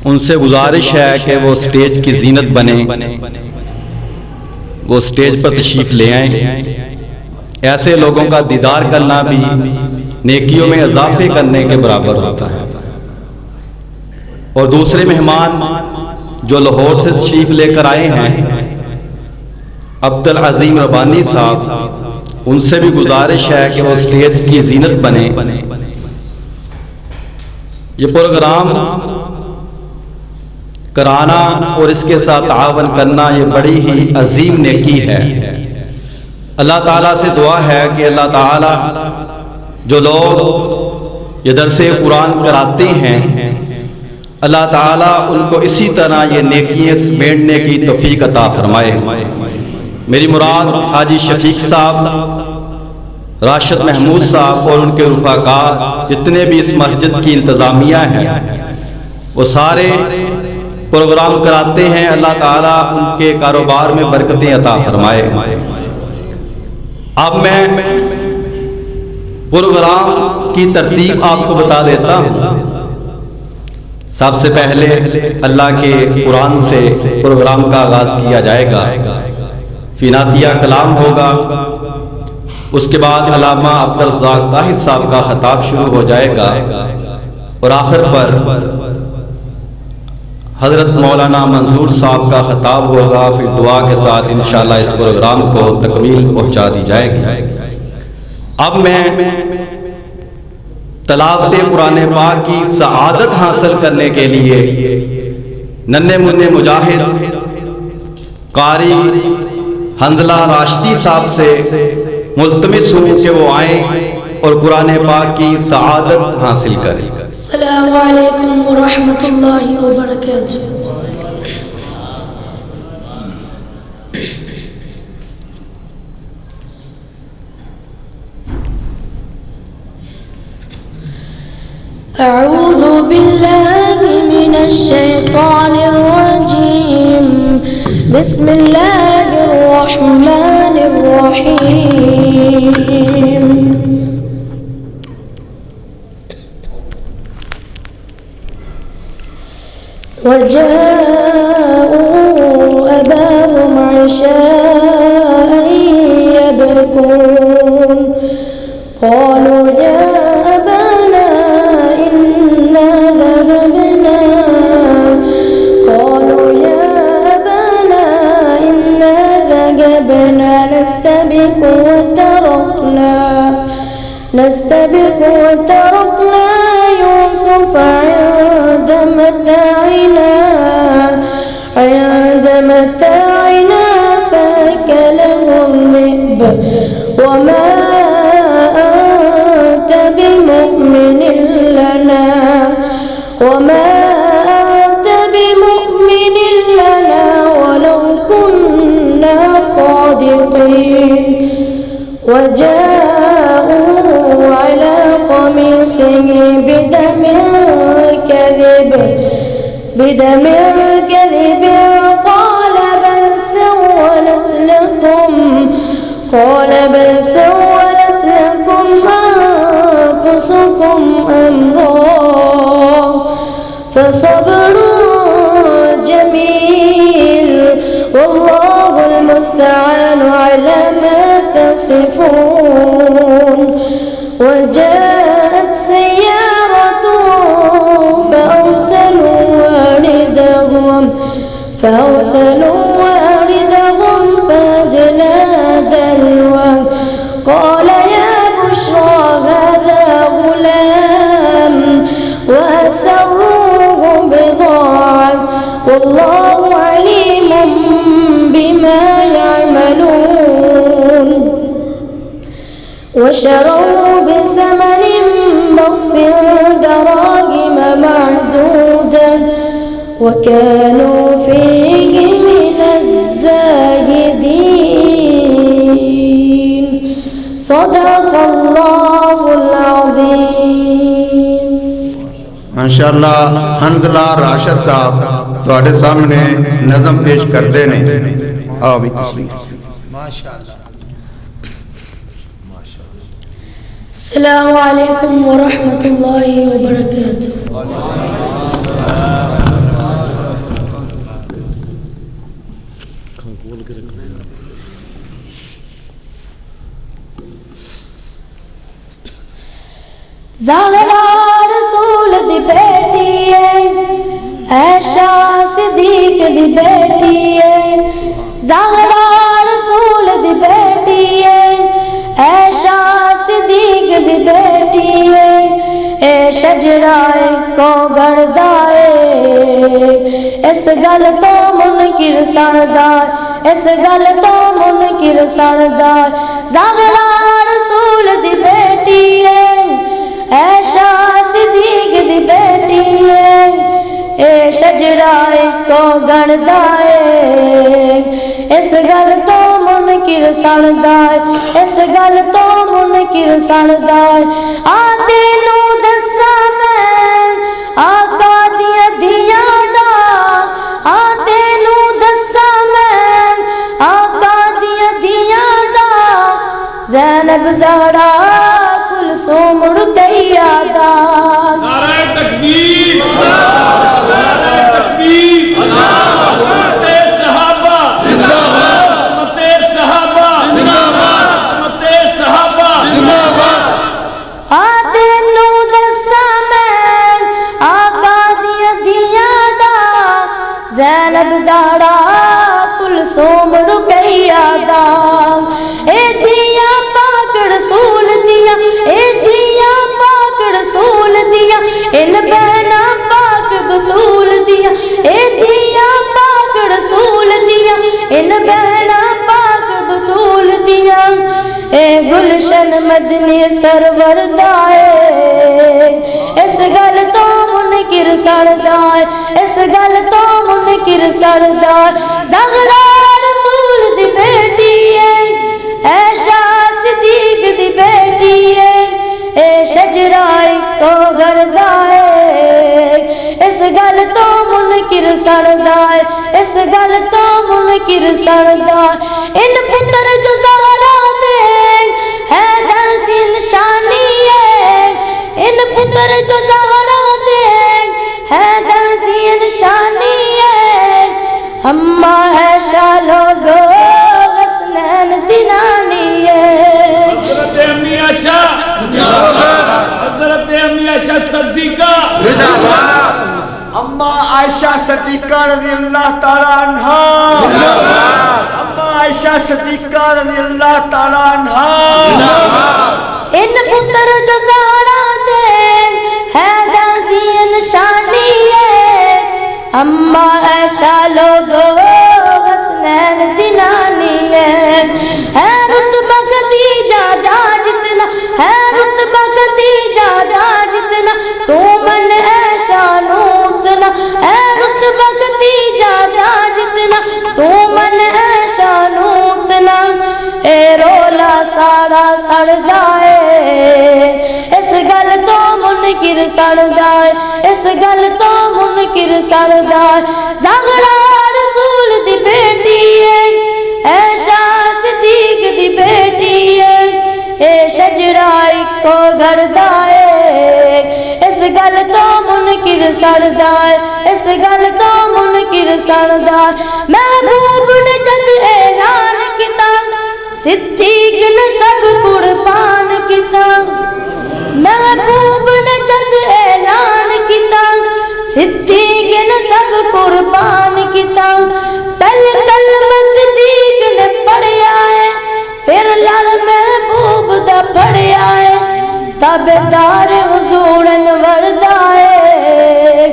ان سے گزارش ہے کہ وہ سٹیج کی زینت بنے، وہ سٹیج پر تشریف لے آئیں۔ ایسے لوگوں کا دیدار کرنا بھی نیکیوں میں اضافے کرنے کے برابر ہوتا ہے۔ اور دوسرے مہمان جو لاہور سے تشریف لے کر آئے ہیں، عبدالعظیم ربانی صاحب، ان سے بھی گزارش ہے کہ وہ سٹیج کی زینت بنے۔ یہ پروگرام کرانا اور اس کے ساتھ تعاون کرنا یہ بڑی ہی عظیم نیکی ہے۔ اللہ تعالیٰ سے دعا ہے کہ اللہ تعالیٰ جو لوگ یہ درس قرآن کراتے ہیں، اللہ تعالیٰ ان کو اسی طرح یہ نیکیاں سمیٹنے کی توفیق عطا فرمائے۔ میری مراد حاجی شفیق صاحب، راشد محمود صاحب اور ان کے رفقاء، جتنے بھی اس مسجد کی انتظامیہ ہیں، وہ سارے پروگرام کراتے ہیں۔ اللہ تعالیٰ ان کے کاروبار میں برکتیں عطا فرمائے۔ اب میں پروگرام کی ترتیب آپ کو بتا دیتا ہوں۔ سب سے پہلے اللہ کے قرآن سے پروگرام کا آغاز کیا جائے گا، فیناتیہ کلام ہوگا، اس کے بعد علامہ عبدالرزاق طاہر صاحب کا خطاب شروع ہو جائے گا، اور آخر پر حضرت مولانا منظور صاحب کا خطاب ہوگا۔ پھر دعا کے ساتھ انشاءاللہ اس پروگرام کو تکمیل پہنچا دی جائے گی۔ اب میں تلاوت قرآن پاک کی سعادت حاصل کرنے کے لیے ننھے منھے مجاہد قاری حنظلہ راشدی صاحب سے ملتمس ہوں کہ وہ آئیں اور قرآن پاک کی سعادت حاصل کریں۔ السلام علیکم ورحمۃ اللہ وبرکاتہ۔ اعوذ باللہ من الشیطان الرجیم، بسم اللہ الرحمن الرحیم۔ وجاءوا أباهم عشاء يبكون، قالوا يا أبانا إنا ذهبنا نستبق وتركنا يوسف عند متاعنا فأكله الذئب وما أنت بمؤمن لنا ولو كنا صادقين. وجاءوا على قميصه بدم كذب قال بل سولت لكم أنفسكم أمرا فصبر جميل والله المستعان على ما تصفون. وجاءت سيارة فأرسلوا واردهم فأدلى دلوه قال يا بشرى هذا غلام وأسروه بضاعة والله عليم بما يعملون. وشروه بثمن بخس دراهم معدودة وكانوا فيه من الزاهدين. صدق الله العظيم. ماشاءاللہ حنظلہ راشد صاحب تواڈے سامنے نظم پیش کردے نے. آؤ بھی تشریف. ماشاءاللہ. السلام علیکم ورحمۃ اللہ وبرکاتہ. زہرا رسول دی بیٹی ہے، عائشہ صدیق دی بیٹی ہے، زہرا رسول دی بیٹی ہے، عائشہ صدیق دی بیٹی ہے، اے شجرائے کو گردائے، اس گل تو منکر سردار، اس گل تو منکر سردار، زہرا رسول دی بیٹی ہے، عائشہ صدیق دی بیٹی ہے، اے شجرائے کو گردائے، اس گل تو منکر سردار، اس گل تو منکر سردار، آتے نو دسا میں آقا دیا دیا دا، آتے نو دسا میں آقا دیا دیا دا، زینب زہرا کلثوم رقیہ دا، نعرہ تکبیر، نعرہ تکبیر، حکمت صحابہ زندہ باد، حکمت صحابہ زندہ باد، حکمت صحابہ زندہ باد۔ آتے نو دسا میں آقا دیا دیا دا، زینب زہرا کلثوم رقیہ دا، اے دیا پاک رسول دیا، اے دیا پاک رسول دیا، ان بہنا پاک بطول دیا، اے دیا پاک رسول دیا، ان بہنا پاک بطول دیا، اے گلشن مدنی سرور دائے، اس گل تو منکر سردار، اس گل تو منکر سردار، زہرا رسول دی بیٹی ہے، عائشہ صدیق دی بیٹی ہے، اے شجرائے کو گردائے، اس گل تو منکر سردار، اس گل تو منکر سردار، ان پتر جو زہرا دے حیدر دی نشانی ہے، ان پتر جو زہرا دے حیدر دی نشانی ہے، ہما عائشہ لوگو حسنین دی نانی ہے، حضرت امی عائشہ زندہ باد، حضرت امی عائشہ صدیقہ زندہ باد، اما عائشہ صدیقہ رضی اللہ تعالیٰ عنہا، اما عائشہ صدیقہ رضی اللہ تعالیٰ عنہا، ان پتر جو زہرا دے حیدر دی نشانی ہے، اما عائشہ لوگو حسنین دی نانی ہے رتبہ خدیجہ جا جتنا، ہے رتبہ خدیجہ جا جتنا، تو من عائشہ نوتنا، ہے رتبہ خدیجہ جا جتنا، تو من عائشہ نوتنا، اے رولا سارا سڑدائے، اس گل تو منکر سڑدائے، اس گل تو منکر سڑدائے، زہرا رسول دی بیٹی ہے، عائشہ صدیق دی بیٹی ہے، اے شجرائے کو گردائے، اس گل تو منکر سردار، اس گل تو منکر سردار، محبوب نے جد اعلان کیتا، صدیق نے سب قربان کیتا، محبوب نے جد اعلان کیتا، صدیق نے سب قربان کیتا، پہلے کلمہ صدیق نے پڑھیا ہے، پھر لڑ محبوب دا پڑھیا ہے، تابعدار حضور انور دا ہے،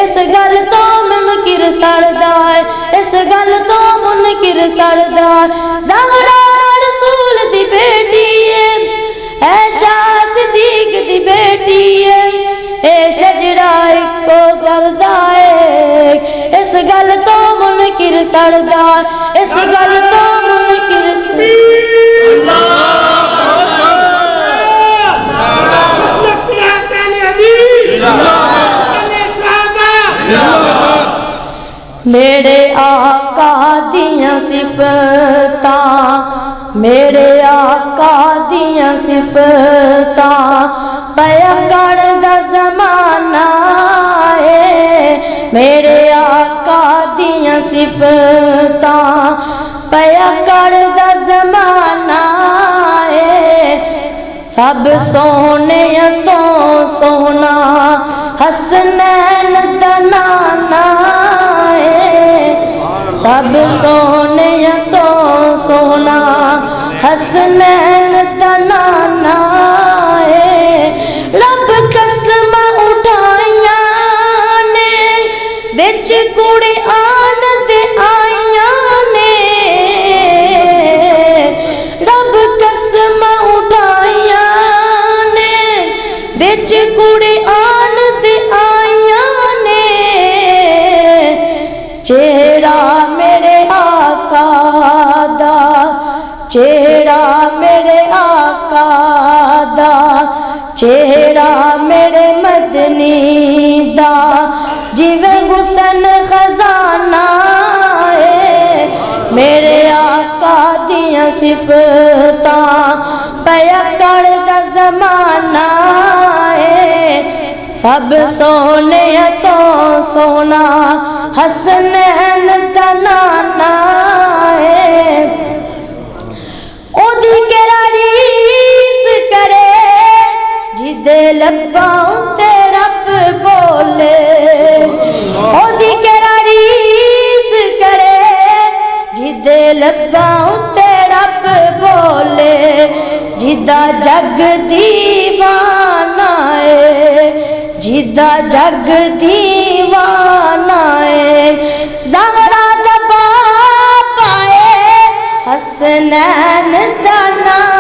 اس گل تو منکر سردار، اس گل تو منکر سردار، زہرا رسول دی بیٹی ہے، عائشہ صدیق دی بیٹی ہے، اے شجرائے کو سردائے، اس گل تو منکر سردار، اس گل تو منکر میرے آقا دیاں صفتاں، میرے آقا دیاں صفتاں، پیا کردا زمانہ ہے، میرے آقا دیاں صفتاں، پیا کردا زمانہ ہے، سب سونے تو سونا حسنین دا نانا ہے، سب سونے تو سونا حسنین دا نانا ہے، رب قسم اٹھائیاں نے وچ کڑی آن دے آئیاں نے، رب قسم اٹھائیاں نے وچ کڑی آن دے آئیاں نے، چہرہ میرے آقا دا، چہرہ میرے آقا دا، چہرہ میرے مدنی دا، جیویں غسن خزانہ ہے، میرے آقا دیاں صفتاں پیکڑ دا زمانہ ہے، سب سونے تو سونا حسنین دا نانا ہے، او دی کراریس کرے جدے لباں تے رب بولے، او دی کراریس کرے جدے لباں تے رب بولے، جدا جگ دیوانہ ہے، جدا جگ دیوانہ ہے، زہرا دا باپ آئے حسنین دا نانا